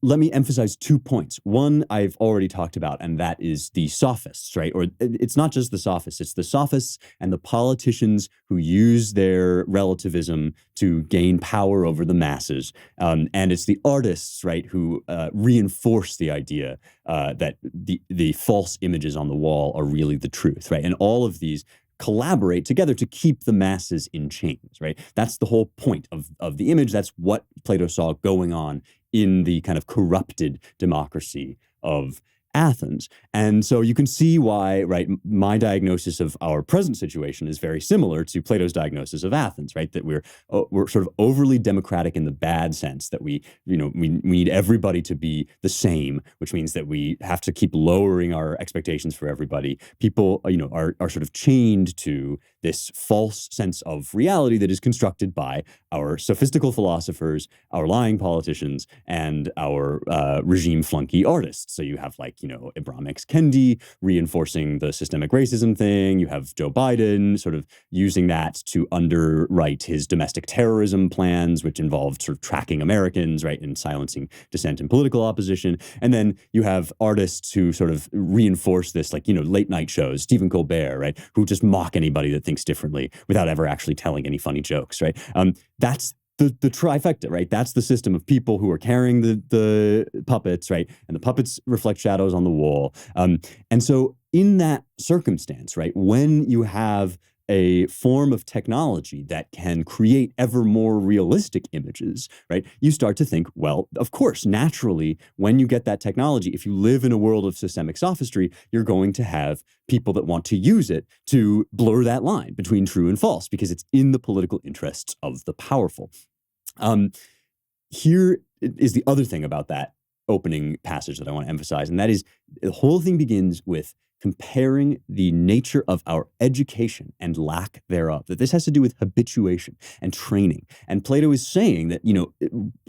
let me emphasize 2 points. One I've already talked about, and that is the sophists, right? Or it's not just the sophists, it's the sophists and the politicians who use their relativism to gain power over the masses. And it's the artists, right, who reinforce the idea that the false images on the wall are really the truth, right? And all of these collaborate together to keep the masses in chains, right? That's the whole point of the image. That's what Plato saw going on in the kind of corrupted democracy of Athens. And so you can see why, right, my diagnosis of our present situation is very similar to Plato's diagnosis of Athens, right? That we're sort of overly democratic in the bad sense that we need everybody to be the same, which means that we have to keep lowering our expectations for everybody. People, are sort of chained to this false sense of reality that is constructed by our sophistical philosophers, our lying politicians, and our regime flunky artists. So you have Ibram X. Kendi reinforcing the systemic racism thing. You have Joe Biden sort of using that to underwrite his domestic terrorism plans, which involved sort of tracking Americans, right, and silencing dissent and political opposition. And then you have artists who sort of reinforce this, late night shows, Stephen Colbert, right, who just mock anybody that thinks differently without ever actually telling any funny jokes, right? That's the trifecta, right? That's the system of people who are carrying the puppets, right? And the puppets reflect shadows on the wall. And so in that circumstance, right, when you have a form of technology that can create ever more realistic images, right, you start to think, well, of course, naturally, when you get that technology, if you live in a world of systemic sophistry, you're going to have people that want to use it to blur that line between true and false, because it's in the political interests of the powerful. Here is the other thing about that opening passage that I want to emphasize, and that is the whole thing begins with comparing the nature of our education and lack thereof, that this has to do with habituation and training. And Plato is saying that,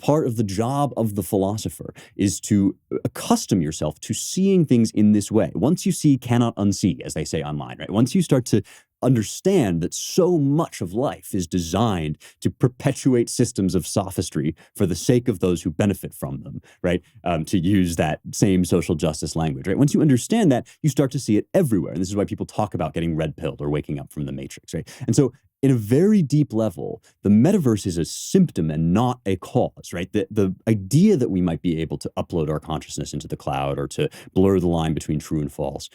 part of the job of the philosopher is to accustom yourself to seeing things in this way. Once you see, cannot unsee, as they say online, right? Once you start to understand that so much of life is designed to perpetuate systems of sophistry for the sake of those who benefit from them, right? To use that same social justice language, right? Once you understand that, you start to see it everywhere. And this is why people talk about getting red-pilled or waking up from the matrix, right? And so in a very deep level, the metaverse is a symptom and not a cause, right? The idea that we might be able to upload our consciousness into the cloud or to blur the line between true and false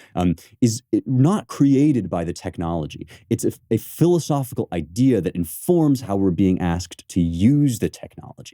is not created by the technology. It's a philosophical idea that informs how we're being asked to use the technology.